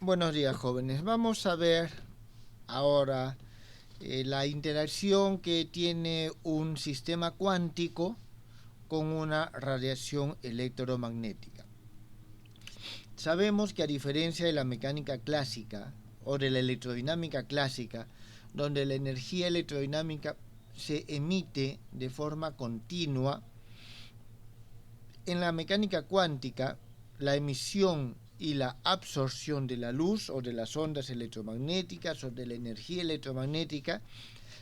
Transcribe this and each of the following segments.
Buenos días, jóvenes. Vamos a ver ahora la interacción que tiene un sistema cuántico con una radiación electromagnética. Sabemos que a diferencia de la mecánica clásica o de la electrodinámica clásica, donde la energía electrodinámica se emite de forma continua, en la mecánica cuántica la emisión y la absorción de la luz o de las ondas electromagnéticas o de la energía electromagnética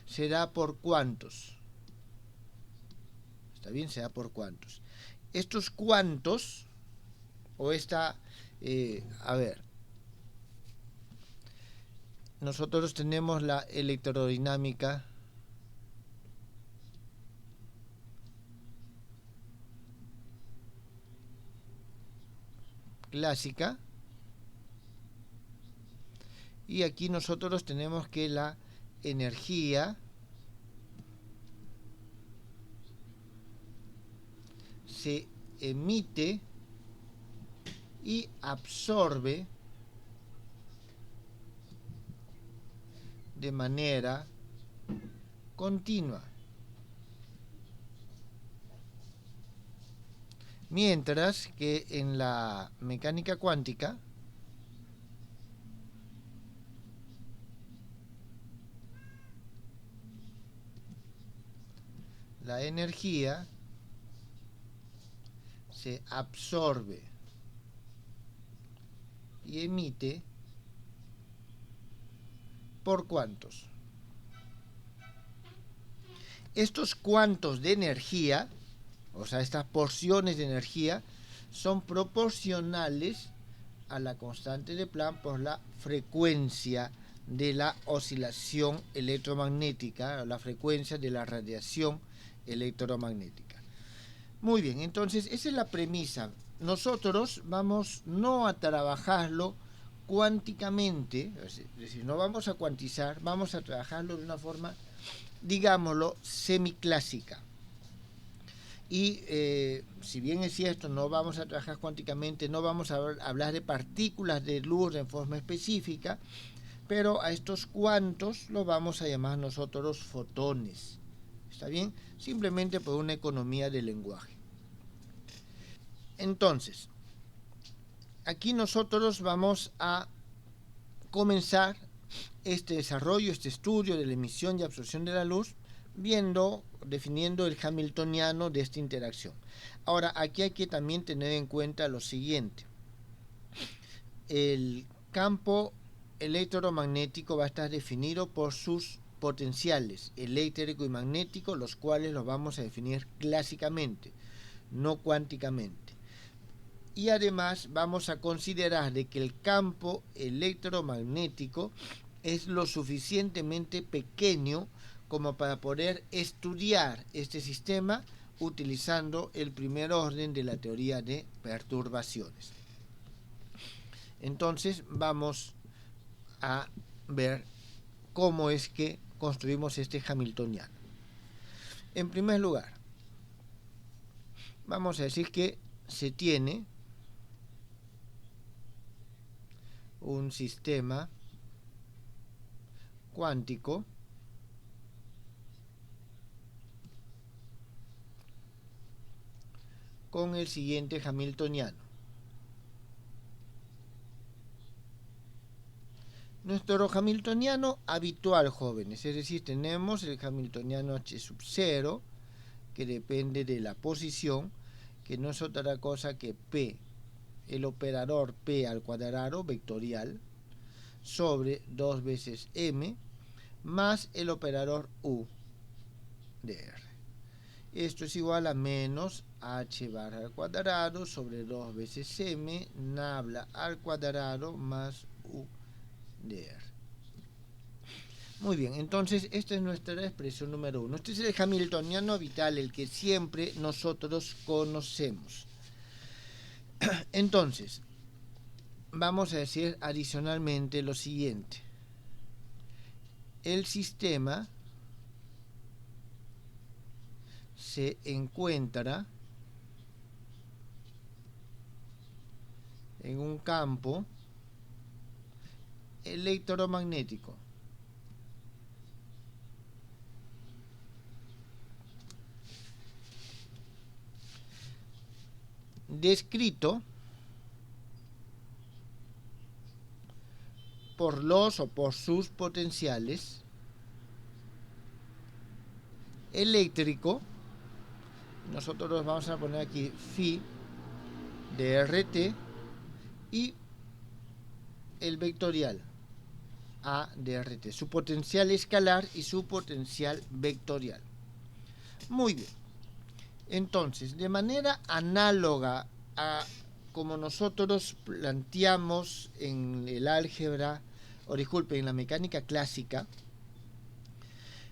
se da por cuantos. ¿Está bien? Se da por cuantos. Estos cuantos, o esta, nosotros tenemos la electrodinámica clásica, y aquí nosotros tenemos que la energía se emite y absorbe de manera continua. Mientras que en la mecánica cuántica la energía se absorbe y emite por cuantos. Estos cuantos de energía, o sea, estas porciones de energía, son proporcionales a la constante de Planck por la frecuencia de la oscilación electromagnética, o la frecuencia de la radiación electromagnética. Muy bien, entonces esa es la premisa. Nosotros vamos no a trabajarlo cuánticamente, es decir, no vamos a cuantizar, vamos a trabajarlo de una forma, digámoslo, semiclásica. Y si bien es cierto, no vamos a trabajar cuánticamente, no vamos a hablar de partículas de luz en forma específica, pero a estos cuantos los vamos a llamar nosotros fotones. ¿Está bien? Simplemente por una economía del lenguaje. Entonces, aquí nosotros vamos a comenzar este desarrollo, este estudio de la emisión y absorción de la luz, definiendo el hamiltoniano de esta interacción. Ahora, aquí hay que también tener en cuenta lo siguiente. El campo electromagnético va a estar definido por sus potenciales eléctrico y magnético, los cuales los vamos a definir clásicamente, no cuánticamente. Y además vamos a considerar de que el campo electromagnético es lo suficientemente pequeño como para poder estudiar este sistema utilizando el primer orden de la teoría de perturbaciones. Entonces vamos a ver cómo es que construimos este hamiltoniano. En primer lugar, vamos a decir que se tiene un sistema cuántico con el siguiente hamiltoniano. Nuestro hamiltoniano habitual, jóvenes, es decir, tenemos el hamiltoniano h sub 0, que depende de la posición, que no es otra cosa que p, el operador p al cuadrado vectorial, sobre 2 veces m, más el operador u de r. Esto es igual a menos h bar al cuadrado sobre 2 veces m, nabla al cuadrado más u de r. Muy bien, entonces esta es nuestra expresión número 1. Este es el hamiltoniano vital, el que siempre nosotros conocemos. Entonces, vamos a decir adicionalmente lo siguiente. El sistema se encuentra en un campo electromagnético. Descrito por los o por sus potenciales eléctrico. Nosotros vamos a poner aquí phi de RT y el vectorial A de RT, su potencial escalar y su potencial vectorial. Muy bien. Entonces, de manera análoga a como nosotros planteamos en el álgebra, o disculpe, en la mecánica clásica,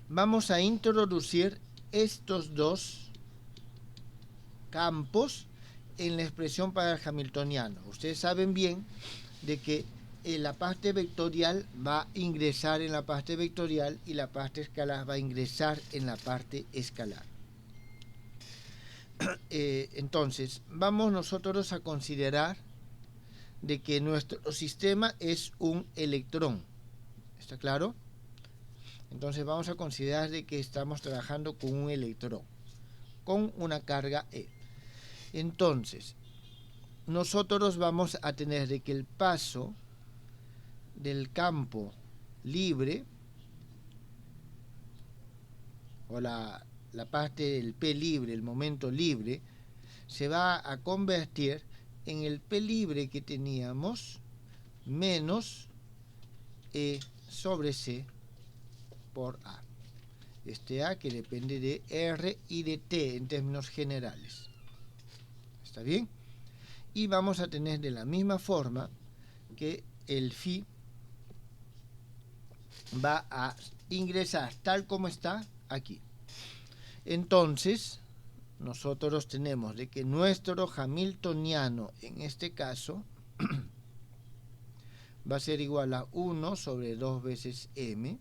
vamos a introducir estos dos campos en la expresión para el hamiltoniano. Ustedes saben bien de que la parte vectorial va a ingresar en la parte vectorial y la parte escalar va a ingresar en la parte escalar. Entonces, vamos nosotros a considerar de que nuestro sistema es un electrón. ¿Está claro? Entonces vamos a considerar de que estamos trabajando con un electrón, con una carga E. Entonces, nosotros vamos a tener de que el paso del campo libre, o la parte del P libre, el momento libre, se va a convertir en el P libre que teníamos menos E sobre C por A. Este A que depende de R y de T en términos generales. ¿Está bien? Y vamos a tener de la misma forma que el phi va a ingresar tal como está aquí. Entonces, nosotros tenemos de que nuestro hamiltoniano, en este caso, va a ser igual a 1 sobre 2 veces m,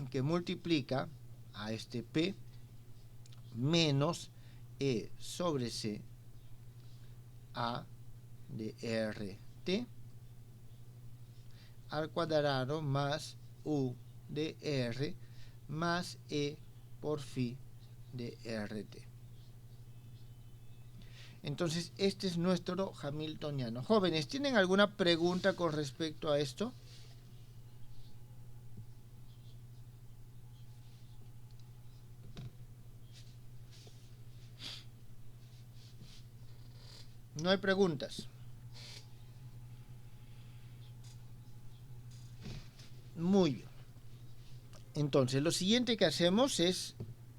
que multiplica a este p menos e sobre c a de rt al cuadrado más u de r más e por phi de rt. Entonces, este es nuestro hamiltoniano. Jóvenes, ¿tienen alguna pregunta con respecto a esto? No hay preguntas. Muy bien. Entonces, lo siguiente que hacemos es,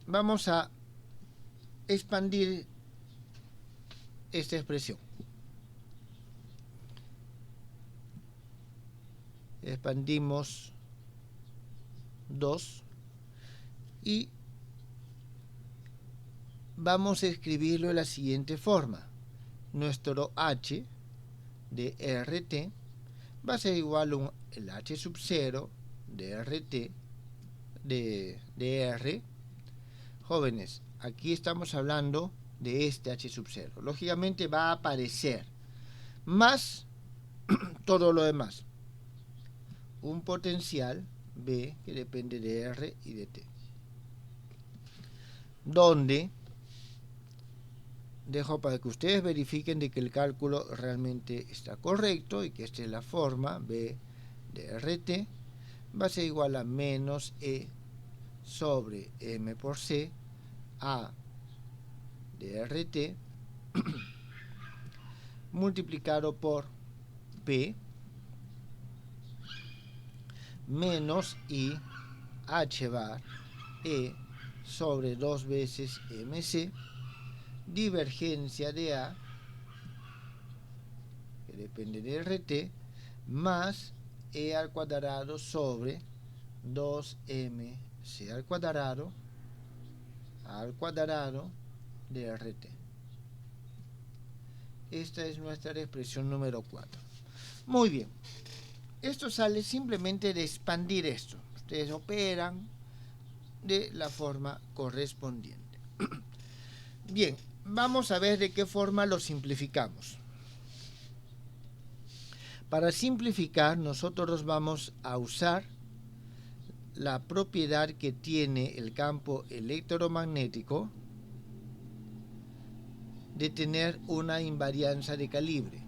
vamos a expandir esta expresión. Expandimos 2 y vamos a escribirlo de la siguiente forma. Nuestro h de rt va a ser igual a el h sub 0 de rt de r. Jóvenes, aquí estamos hablando de este h sub 0. Lógicamente va a aparecer más todo lo demás. Un potencial B que depende de R y de T. Donde dejo para que ustedes verifiquen de que el cálculo realmente está correcto y que esta es la forma B de RT. Va a ser igual a menos E sobre M por C A de RT multiplicado por P menos I H bar E sobre 2 veces MC divergencia de A que depende de RT más E al cuadrado sobre 2MC al cuadrado de RT. Esta es nuestra expresión número 4. Muy bien. Esto sale simplemente de expandir esto. Ustedes operan de la forma correspondiente. Bien, vamos a ver de qué forma lo simplificamos. Para simplificar, nosotros vamos a usar la propiedad que tiene el campo electromagnético de tener una invarianza de calibre.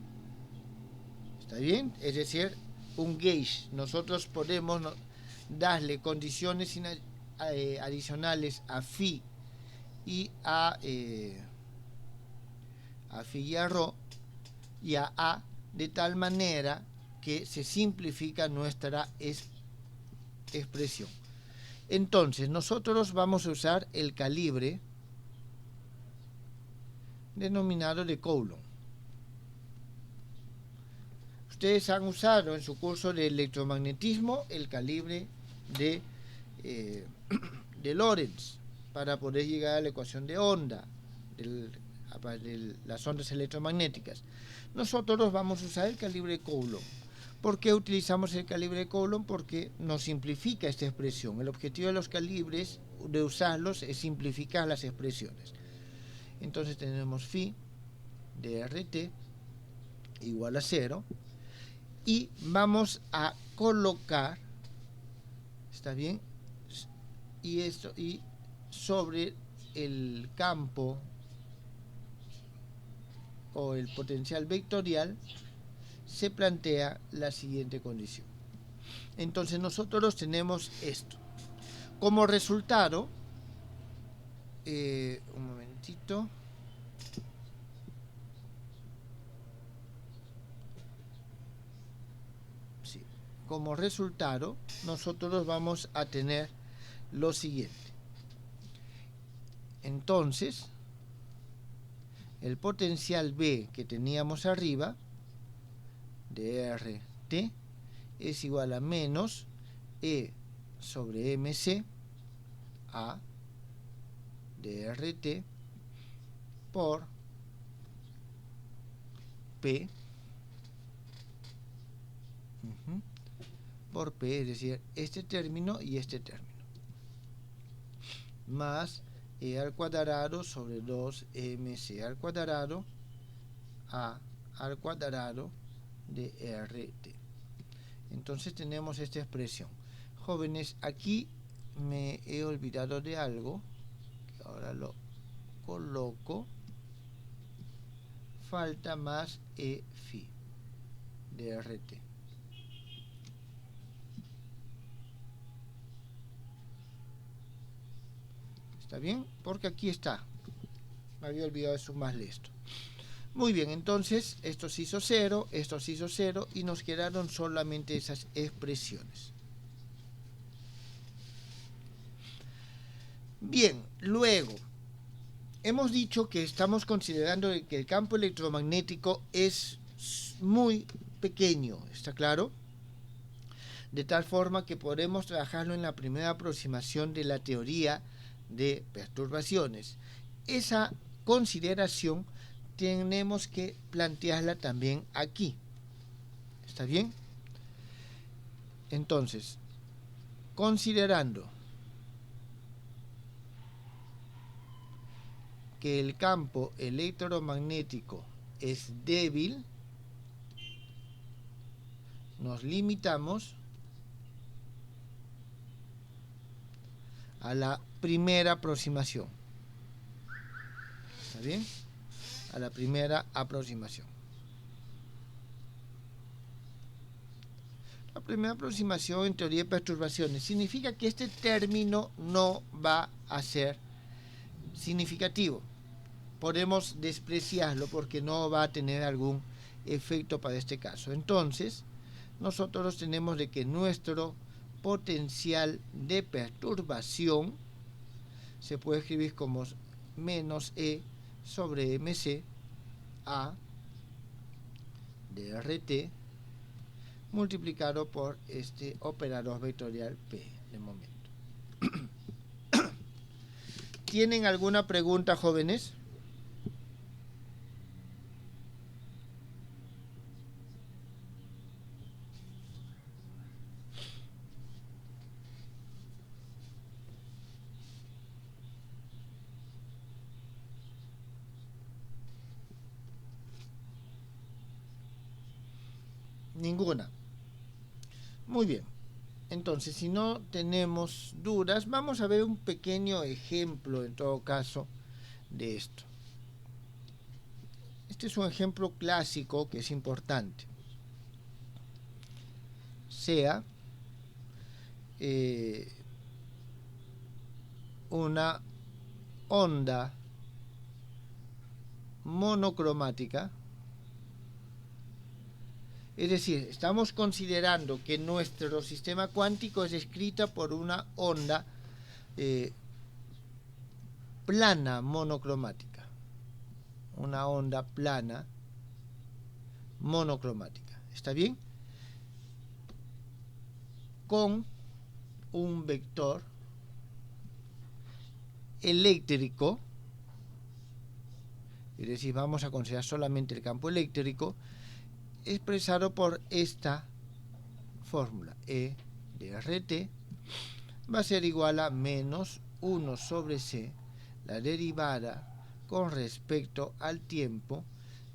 ¿Está bien? Es decir, un gauge. Nosotros podemos darle condiciones adicionales a phi y a phi y a rho y a de tal manera que se simplifica nuestra expresión. Entonces, nosotros vamos a usar el calibre denominado de Coulomb. Ustedes han usado en su curso de electromagnetismo el calibre de Lorentz para poder llegar a la ecuación de onda de las ondas electromagnéticas. Nosotros vamos a usar el calibre de Coulomb. ¿Por qué utilizamos el calibre de Coulomb? Porque nos simplifica esta expresión. El objetivo de los calibres, de usarlos, es simplificar las expresiones. Entonces tenemos phi de RT igual a 0 y vamos a colocar, ¿está bien? Y sobre el campo o el potencial vectorial se plantea la siguiente condición. Entonces nosotros tenemos esto. Como resultado, un momentito. Sí. Como resultado, nosotros vamos a tener lo siguiente. Entonces, el potencial B que teníamos arriba, de RT, es igual a menos E sobre MC A de RT por P por P, es decir, este término y este término, más E al cuadrado sobre 2MC al cuadrado A al cuadrado de RT. Entonces tenemos esta expresión. Jóvenes, aquí me he olvidado de algo, que ahora lo coloco. Falta más E phi de RT. ¿Está bien? Porque aquí está. Me había olvidado de sumarle esto. Muy bien, entonces esto se hizo 0, esto se hizo 0 y nos quedaron solamente esas expresiones. Bien, luego, hemos dicho que estamos considerando que el campo electromagnético es muy pequeño, ¿está claro? De tal forma que podemos trabajarlo en la primera aproximación de la teoría de perturbaciones. Esa consideración tenemos que plantearla también aquí. ¿Está bien? Entonces, considerando que el campo electromagnético es débil, nos limitamos a la primera aproximación. ¿Está bien? A la primera aproximación. La primera aproximación en teoría de perturbaciones significa que este término no va a ser significativo. Podemos despreciarlo porque no va a tener algún efecto para este caso. Entonces, nosotros tenemos de que nuestro potencial de perturbación se puede escribir como menos E sobre MC A de RT multiplicado por este operador vectorial P de momento. ¿Tienen alguna pregunta, jóvenes? Ninguna. Muy bien. Entonces, si no tenemos dudas, vamos a ver un pequeño ejemplo, en todo caso, de esto. Este es un ejemplo clásico que es importante. Sea una onda monocromática, es decir, estamos considerando que nuestro sistema cuántico es descrita por una onda plana monocromática, una onda plana monocromática, ¿está bien? Con un vector eléctrico, es decir, vamos a considerar solamente el campo eléctrico, expresado por esta fórmula. E de RT va a ser igual a menos 1 sobre C, la derivada con respecto al tiempo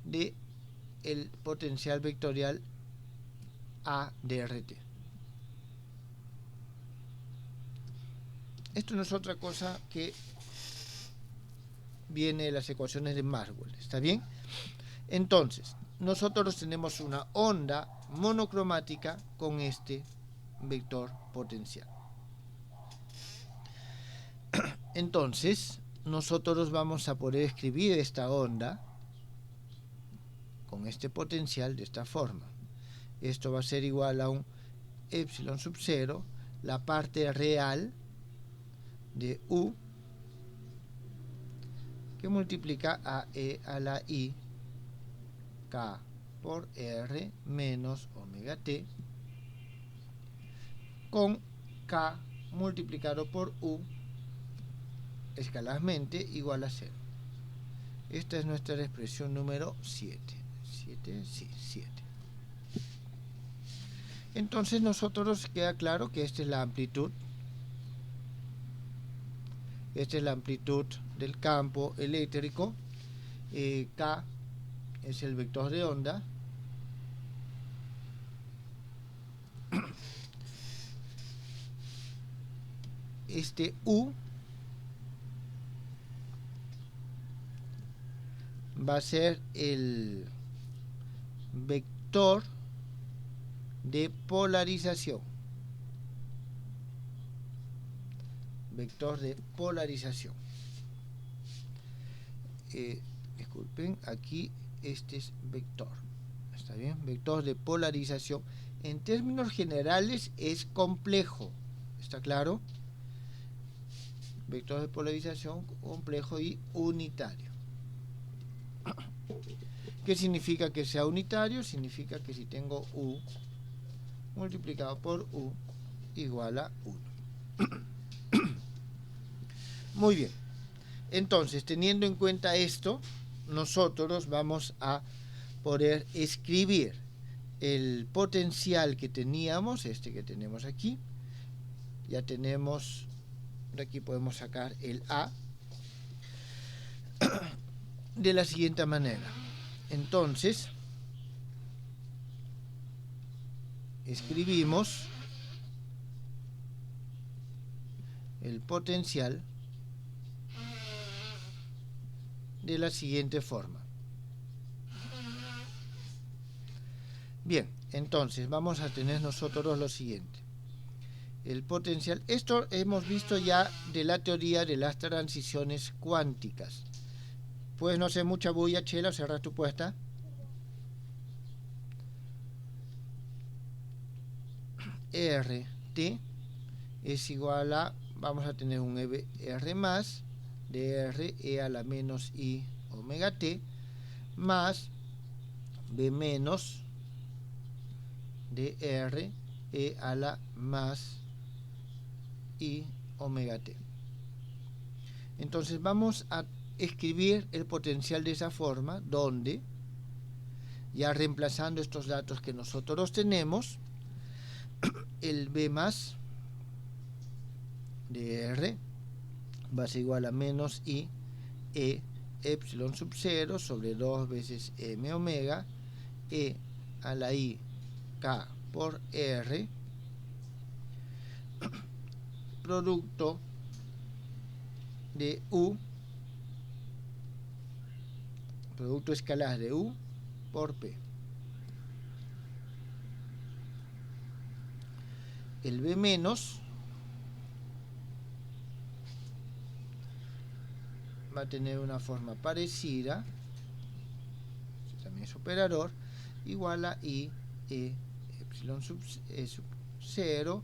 de el potencial vectorial A de RT. Esto no es otra cosa que viene de las ecuaciones de Maxwell, ¿está bien? Entonces, nosotros tenemos una onda monocromática con este vector potencial. Entonces, nosotros vamos a poder escribir esta onda con este potencial de esta forma. Esto va a ser igual a un epsilon sub 0, la parte real de U, que multiplica a E a la I K por R menos omega T con K multiplicado por U escalarmente igual a 0. Esta es nuestra expresión número 7. 7. Entonces nosotros queda claro que esta es la amplitud. Esta es la amplitud del campo eléctrico. K es el vector de onda. Este U va a ser el vector de polarización. Vector de polarización. Disculpen, aquí este es vector. ¿Está bien? Vector de polarización. En términos generales es complejo. ¿Está claro? Vector de polarización complejo y unitario. ¿Qué significa que sea unitario? Significa que si tengo U multiplicado por U igual a 1. Muy bien. Entonces, teniendo en cuenta esto, nosotros vamos a poder escribir el potencial que teníamos, este que tenemos aquí. Ya tenemos, de aquí podemos sacar el A de la siguiente manera. Entonces, escribimos el potencial de la siguiente forma. Bien, entonces vamos a tener nosotros lo siguiente. El potencial, esto hemos visto ya de la teoría de las transiciones cuánticas. Pues no sé, mucha bulla, Chela, cerrar tu puesta. RT es igual a, vamos a tener un R más de R e a la menos I omega T más B menos de R e a la más I omega T. Entonces vamos a escribir el potencial de esa forma, donde, ya reemplazando estos datos que nosotros tenemos, el B más de R va a ser igual a menos I E epsilon sub 0 sobre 2 veces M omega E a la I K por R, producto de U, producto escalar de U por P. El B menos va a tener una forma parecida, este también es operador, igual a I E epsilon sub 0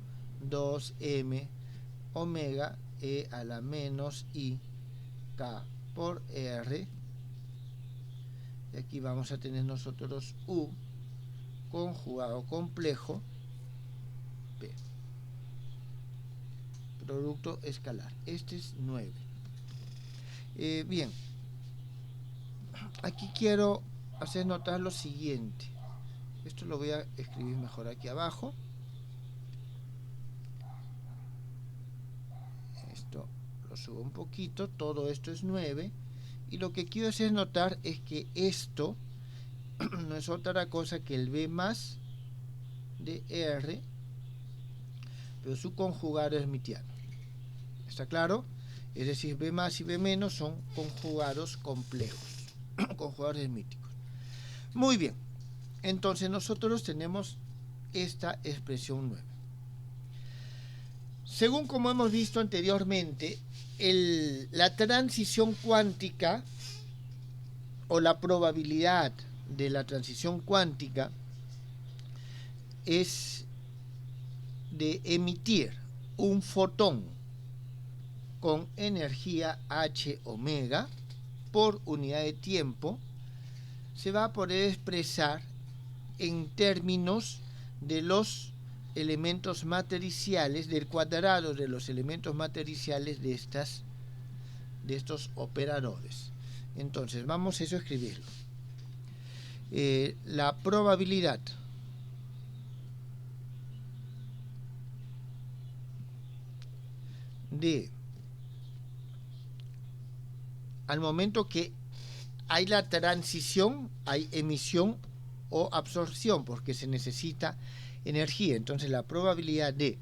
2m omega E a la menos I K por R. Y aquí vamos a tener nosotros U conjugado complejo P. Producto escalar. Este es 9. Bien. Aquí quiero hacer notar lo siguiente. Esto lo voy a escribir mejor aquí abajo. Esto lo subo un poquito. Todo esto es 9. Y lo que quiero hacer notar es que esto no es otra cosa que el B más de R, pero su conjugado hermitiano. ¿Está claro? Es decir, B más y B menos son conjugados complejos, conjugados hermíticos. Muy bien. Entonces nosotros tenemos esta expresión 9. Según como hemos visto anteriormente, la transición cuántica o la probabilidad de la transición cuántica es de emitir un fotón con energía h omega por unidad de tiempo, se va a poder expresar en términos de los elementos matriciales, del cuadrado de los elementos matriciales de estos operadores. Entonces vamos a escribirlo. La probabilidad de, al momento que hay la transición, hay emisión o absorción, porque se necesita energía. Entonces la probabilidad de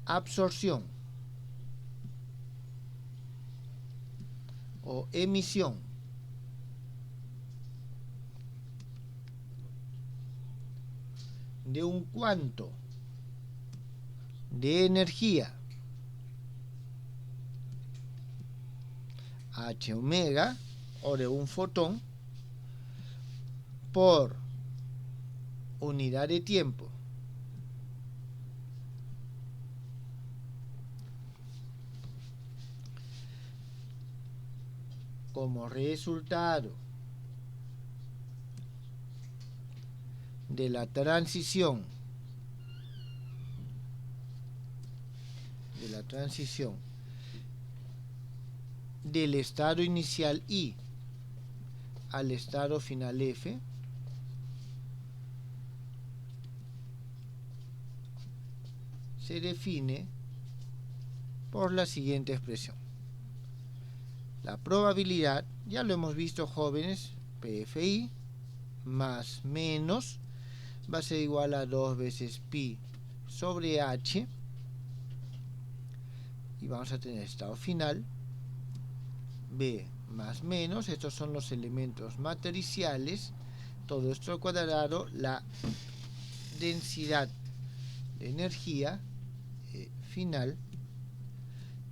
absorción o emisión de un cuanto de energía h omega o de un fotón por unidad de tiempo como resultado de la transición del estado inicial I al estado final F, se define por la siguiente expresión. La probabilidad, ya lo hemos visto jóvenes, PFI más menos va a ser igual a 2 veces pi sobre h, y vamos a tener estado final B más menos, estos son los elementos matriciales, todo esto al cuadrado, la densidad de energía final,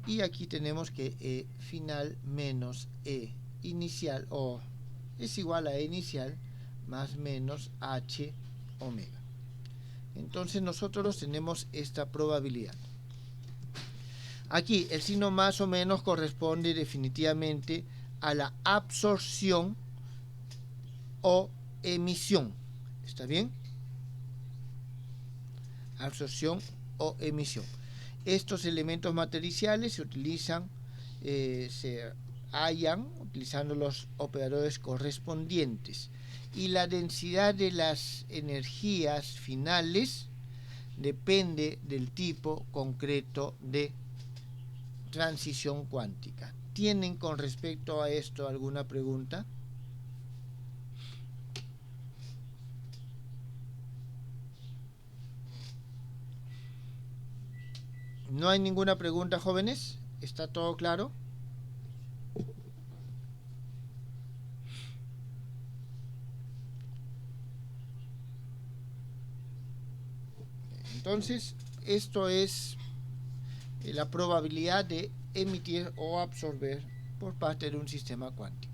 y aquí tenemos que E final menos E inicial, o es igual a E inicial más menos h omega. Entonces nosotros tenemos esta probabilidad. Aquí el signo más o menos corresponde definitivamente a la absorción o emisión. ¿Está bien? Absorción o emisión. Estos elementos matriciales se utilizan, se hallan utilizando los operadores correspondientes. Y la densidad de las energías finales depende del tipo concreto de transición cuántica. ¿Tienen con respecto a esto alguna pregunta? ¿No hay ninguna pregunta, jóvenes? ¿Está todo claro? Entonces, esto es la probabilidad de emitir o absorber por parte de un sistema cuántico.